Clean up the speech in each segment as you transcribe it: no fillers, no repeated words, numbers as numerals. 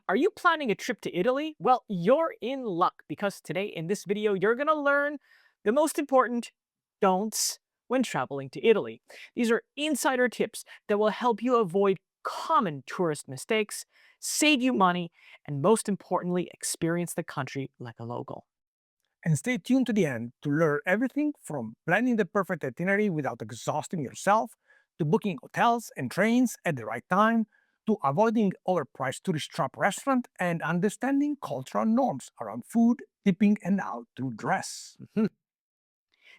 Are you planning a trip to Italy? Well, you're in luck because today in this video, you're going to learn the most important don'ts when traveling to Italy. These are insider tips that will help you avoid common tourist mistakes, save you money, and most importantly, experience the country like a local. And stay tuned to the end to learn everything from planning the perfect itinerary without exhausting yourself, to booking hotels and trains at the right time, to avoiding overpriced tourist trap restaurant and understanding cultural norms around food, tipping, and how to dress. Mhm.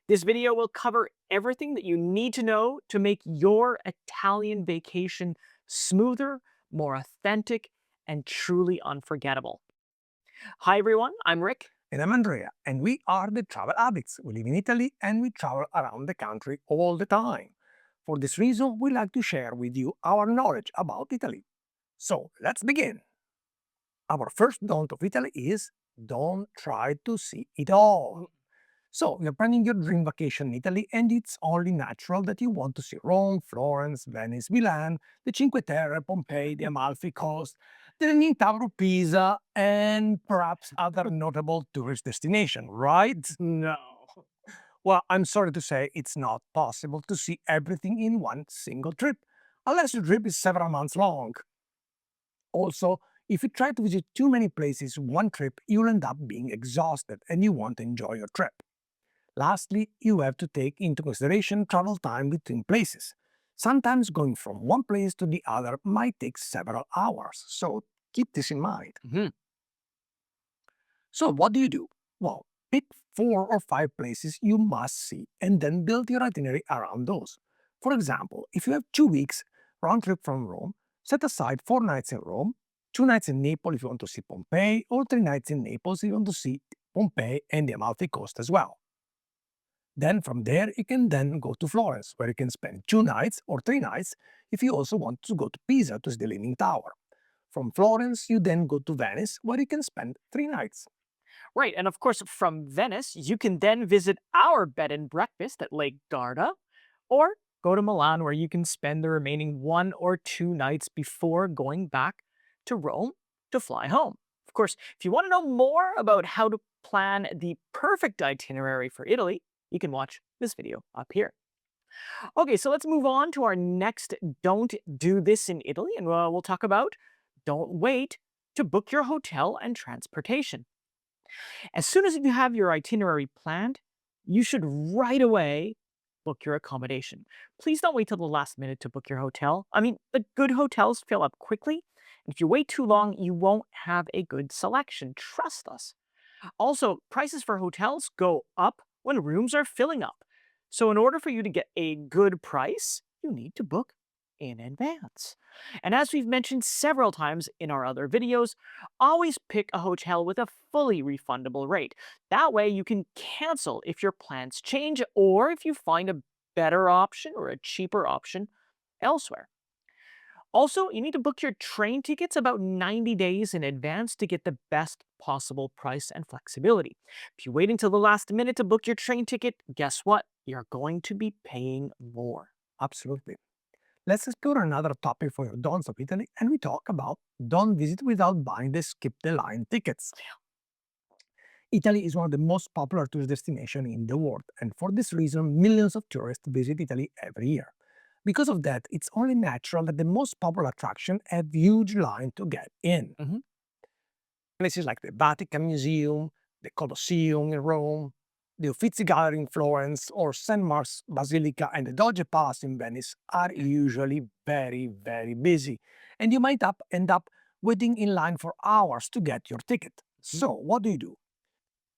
This video will cover everything that you need to know to make your Italian vacation smoother, more authentic, and truly unforgettable. Hi everyone, I'm Rick. And I'm Andrea, and we are the travel addicts. We live in Italy and we travel around the country all the time. For this reason, we like to share with you our knowledge about Italy. So let's begin. Our first don't of Italy is don't try to see it all. So you're planning your dream vacation in Italy, and it's only natural that you want to see Rome, Florence, Venice, Milan, the Cinque Terre, Pompeii, the Amalfi Coast, the Leaning Tower of Pisa, and perhaps other notable tourist destinations, right? No. Well, I'm sorry to say it's not possible to see everything in one single trip, unless your trip is several months long. Also, if you try to visit too many places in one trip, you'll end up being exhausted and you won't enjoy your trip. Lastly, you have to take into consideration travel time between places. Sometimes going from one place to the other might take several hours, so keep this in mind. Mhm. So, what do? Well, pick 4 or 5 places you must see and then build your itinerary around those. For example, if you have 2 weeks round trip from Rome, set aside 4 nights in Rome, 2 nights in Naples if you want to see Pompeii, or 3 nights in Naples if you want to see Pompeii and the Amalfi Coast as well. Then from there, you can then go to Florence, where you can spend 2 nights or 3 nights if you also want to go to Pisa to see the Leaning Tower. From Florence, you then go to Venice, where you can spend 3 nights. Right, and of course, from Venice, you can then visit our bed and breakfast at Lake Garda, or go to Milan, where you can spend the remaining 1 or 2 nights before going back to Rome to fly home. Of course, if you want to know more about how to plan the perfect itinerary for Italy, you can watch this video up here. Okay, so let's move on to our next don't do this in Italy, and we'll talk about don't wait to book your hotel and transportation. As soon as you have your itinerary planned, you should right away book your accommodation. Please don't wait till the last minute to book your hotel. I mean, the good hotels fill up quickly, and if you wait too long, you won't have a good selection. Trust us. Also, prices for hotels go up when rooms are filling up. So, in order for you to get a good price, you need to book in advance. And as we've mentioned several times in our other videos, always pick a hotel with a fully refundable rate. That way, you can cancel if your plans change or if you find a better option or a cheaper option elsewhere. Also, you need to book your train tickets about 90 days in advance to get the best possible price and flexibility. If you wait until the last minute to book your train ticket, guess what? You're going to be paying more. Absolutely. Let's explore another topic for your don'ts of Italy, and we talk about don't visit without buying the skip the line tickets. Italy is one of the most popular tourist destinations in the world, and for this reason, millions of tourists visit Italy every year. Because of that, it's only natural that the most popular attraction have huge line to get in. Mhm. Places like the Vatican Museum, the Colosseum in Rome, the Uffizi Gallery in Florence, or St. Mark's Basilica and the Doge Palace in Venice are usually very busy, and you might end up waiting in line for hours to get your ticket. Mhm. So, what do?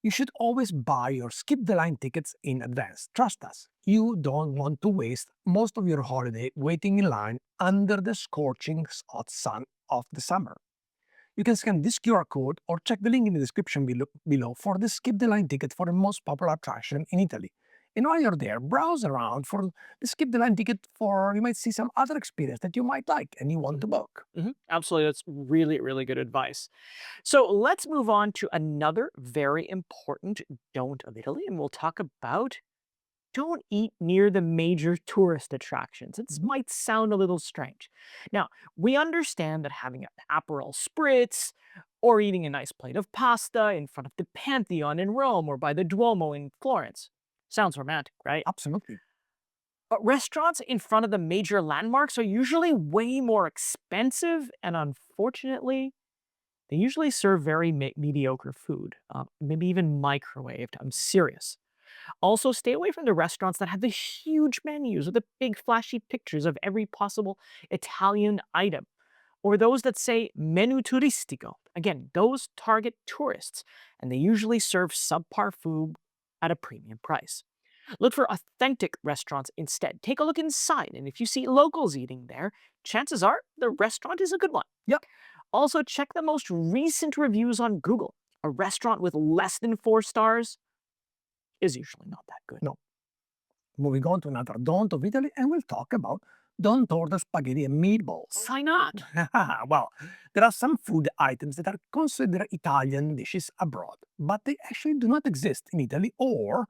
You should always buy your skip the line tickets in advance. Trust us, you don't want to waste most of your holiday waiting in line under the scorching hot sun of the summer. You can scan this QR code or check the link in the description below for the skip the line ticket for the most popular attraction in Italy. And while you're there, browse around for the skip the line ticket for you might see some other experience that you might like and you want to Mhm. book. Absolutely. That's really good advice. So let's move on to another very important don't of Italy, and we'll talk about don't eat near the major tourist attractions. It Mhm. might sound a little strange. Now, we understand that having an Aperol Spritz or eating a nice plate of pasta in front of the Pantheon in Rome or by the Duomo in Florence sounds romantic, right? Absolutely. But restaurants in front of the major landmarks are usually way more expensive, and unfortunately, they usually serve very mediocre food, maybe even microwaved. I'm serious. Also, stay away from the restaurants that have the huge menus with the big flashy pictures of every possible Italian item, or those that say menu turistico. Again, those target tourists, and they usually serve subpar food at a premium price. Look for authentic restaurants instead. Take a look inside, and if you see locals eating there, chances are the restaurant is a good one. Yep. Also, check the most recent reviews on Google. A restaurant with less than 4 stars is usually not that good. No. Moving on to another don't of Italy, and we'll talk about don't order spaghetti and meatballs. Why not? Well, there are some food items that are considered Italian dishes abroad, but they actually do not exist in Italy, or,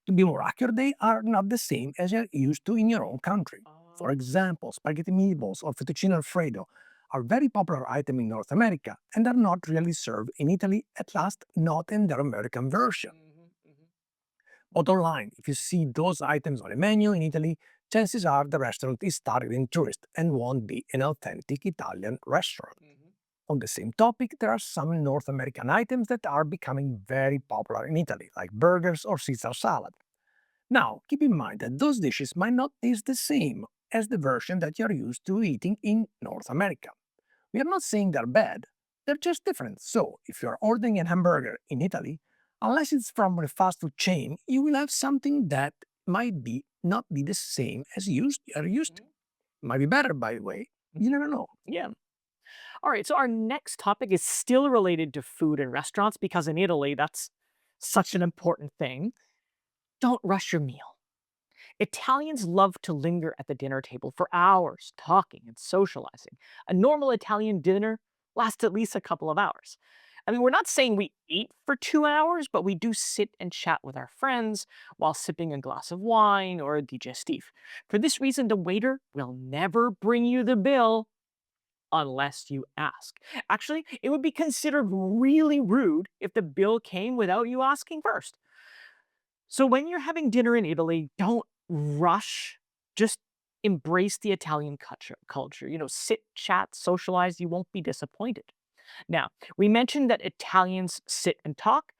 to be more accurate, they are not the same as you're used to in your own country. For Oh. example, spaghetti meatballs or fettuccine alfredo are very popular items in North America and are not really served in Italy, at last not in their American version. Mhm, mhm, Bottom line, if you see those items on a menu in Italy, chances are the restaurant is targeting tourists and won't be an authentic Italian restaurant. mhm. On the same topic, there are some North American items that are becoming very popular in Italy, like burgers or Caesar salad. Now, keep in mind that those dishes might not taste the same as the version that you're used to eating in North America. We are not saying they're bad, they're just different. So, if you're ordering a hamburger in Italy, unless it's from a fast food chain, you will have something that might be not be the same as you're used to. Mhm, Might be better, by the way. You mhm. never know. Yeah. All right. So our next topic is still related to food and restaurants because in Italy, that's such an important thing. Don't rush your meal. Italians love to linger at the dinner table for hours, talking and socializing. A normal Italian dinner lasts at least a couple of hours. I mean, we're not saying we eat for 2 hours, but we do sit and chat with our friends while sipping a glass of wine or a digestif. For this reason, the waiter will never bring you the bill unless you ask. Actually, it would be considered really rude if the bill came without you asking first. So when you're having dinner in Italy, don't rush. Just embrace the Italian culture. Sit, chat, socialize. You won't be disappointed. Now, we mentioned that Italians sit and talk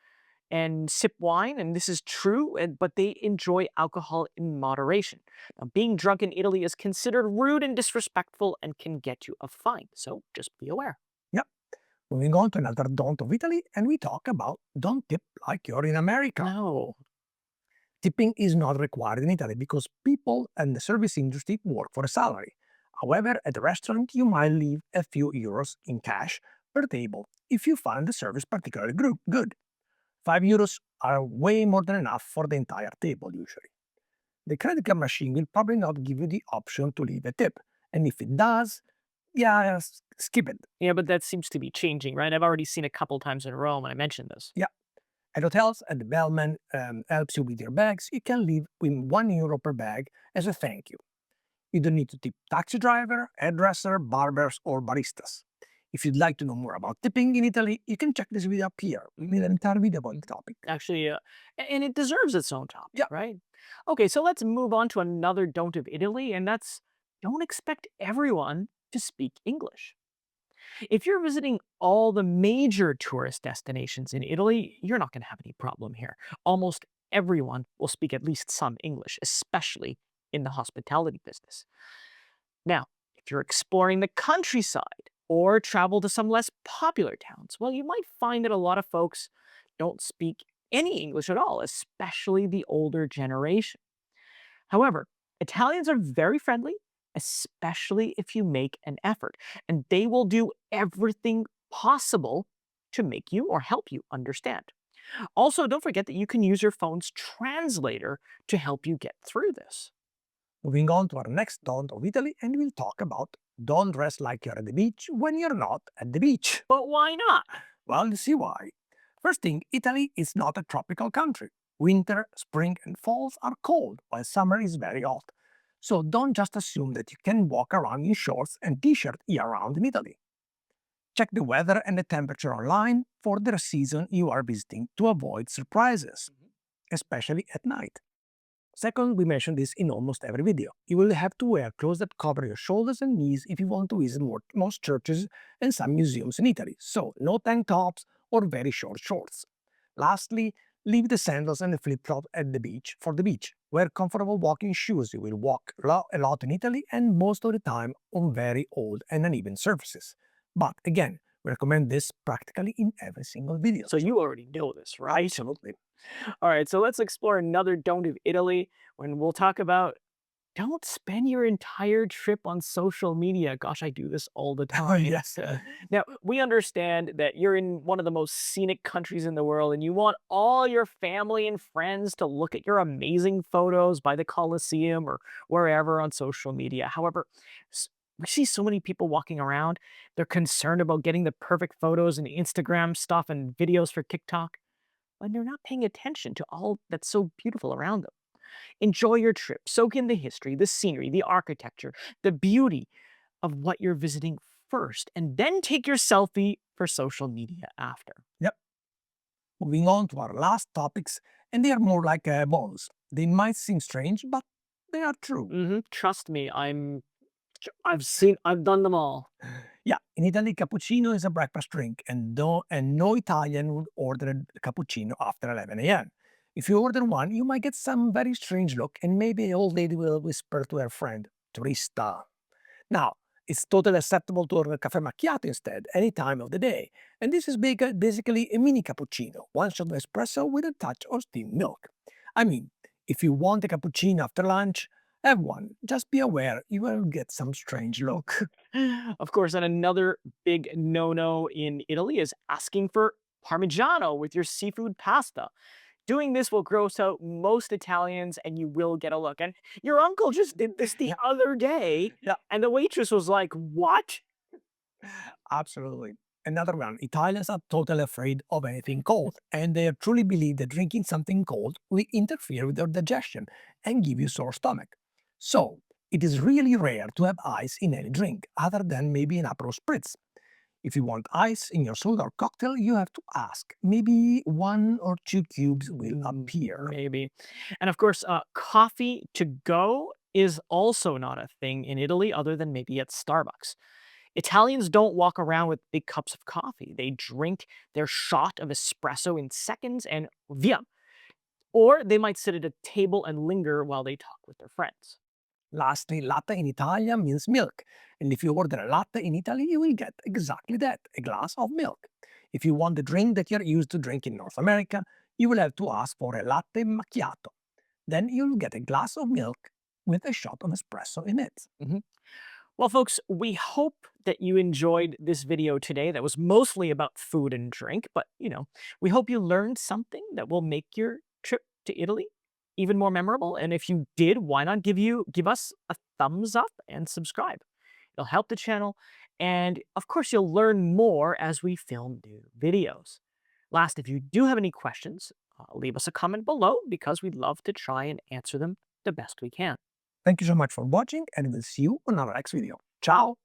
and sip wine, and this is true, but they enjoy alcohol in moderation. Now, being drunk in Italy is considered rude and disrespectful and can get you a fine, so just be aware. Yep. Moving on to another don't of Italy, and we talk about don't tip like you're in America. No. Tipping is not required in Italy because people and the service industry work for a salary. However, at a restaurant, you might leave a few euros in cash per table if you find the service particularly good. €5 are way more than enough for the entire table, usually. The credit card machine will probably not give you the option to leave a tip, and if it does, yeah, skip it. Yeah, but that seems to be changing, right? I've already seen a couple times in Rome, and I mentioned this. Yeah, at hotels, and the bellman helps you with your bags, you can leave with €1 per bag as a thank you. You don't need to tip taxi driver, hairdresser, barbers, or baristas. If you'd like to know more about tipping in Italy, you can check this video up here. We made an entire video about the Mhm. topic. Actually, and it deserves its own topic, Yeah, right? Okay, so let's move on to another don't of Italy, and that's don't expect everyone to speak English. If you're visiting all the major tourist destinations in Italy, you're not going to have any problem here. Almost everyone will speak at least some English, especially in the hospitality business. Now, if you're exploring the countryside or travel to some less popular towns, well, you might find that a lot of folks don't speak any English at all, especially the older generation. However, Italians are very friendly, especially if you make an effort, and they will do everything possible to make you or help you understand. Also, don't forget that you can use your phone's translator to help you get through this. moving on to our next don't of Italy, and we'll talk about don't dress like you're at the beach when you're not at the beach. But why not? Well, you see why. First thing, Italy is not a tropical country. Winter, spring, and falls are cold, while summer is very hot. So don't just assume that you can walk around in shorts and t-shirt year-round in Italy. Check the weather and the temperature online for the season you are visiting to avoid surprises, especially at night. Second, we mentioned this in almost every video. You will have to wear clothes that cover your shoulders and knees if you want to visit most churches and some museums in Italy. So, no tank tops or very short shorts. Lastly, leave the sandals and the flip-flop at the beach for the beach. Wear comfortable walking shoes. You will walk a lot in Italy and most of the time on very old and uneven surfaces. But again, we recommend this practically in every single video. So you already know this, right? Absolutely. All right, so let's explore another don't of Italy when we'll talk about don't spend your entire trip on social media. Gosh, I do this all the Oh, time. yes. Now, we understand that you're in one of the most scenic countries in the world and you want all your family and friends to look at your amazing photos by the Colosseum or wherever on social media. However, we see so many people walking around. They're concerned about getting the perfect photos and Instagram stuff and videos for TikTok when they're not paying attention to all that's so beautiful around them. Enjoy your trip, soak in the history, the scenery, the architecture, the beauty of what you're visiting first, and then take your selfie for social media after. Yep. Moving on to our last topics, and they are more like bonus. They might seem strange, but they are true. Trust me, I've done them all. Yeah, in Italy, cappuccino is a breakfast drink, and no Italian would order a cappuccino after 11 a.m. If you order one, you might get some very strange look, and maybe an old lady will whisper to her friend, "Turista." Now, it's totally acceptable to order caffè macchiato instead, any time of the day. And this is basically a mini cappuccino, one shot of espresso with a touch of steamed milk. I mean, if you want a cappuccino after lunch, have one. Just be aware you will get some strange look. Of course, and another big no-no in Italy is asking for Parmigiano with your seafood pasta. Doing this will gross out most Italians and you will get a look. And your uncle just did this the other day, Yeah, and the waitress was like, "What?" absolutely. Another one, Italians are totally afraid of anything cold, and they truly believe that drinking something cold will interfere with their digestion and give you sore stomach. So, it is really rare to have ice in any drink, other than maybe an Aperol Spritz. If you want ice in your soda or cocktail, you have to ask. Maybe 1 or 2 cubes will appear. Maybe. And of course, coffee to go is also not a thing in Italy other than maybe at Starbucks. Italians don't walk around with big cups of coffee. They drink their shot of espresso in seconds and via. Or they might sit at a table and linger while they talk with their friends. Lastly, latte in Italian means milk, and if you order a latte in Italy, you will get exactly that, a glass of milk. If you want the drink that you're used to drinking in North America, you will have to ask for a latte macchiato. Then you'll get a glass of milk with a shot of espresso in it. Mhm. Well, folks, we hope that you enjoyed this video today that was mostly about food and drink, but we hope you learned something that will make your trip to Italy even more memorable. And if you did, why not give us a thumbs up and subscribe? It'll help the channel. And of course, you'll learn more as we film new videos. Last, if you do have any questions, leave us a comment below because we'd love to try and answer them the best we can. Thank you so much for watching, and we'll see you on our next video. Ciao!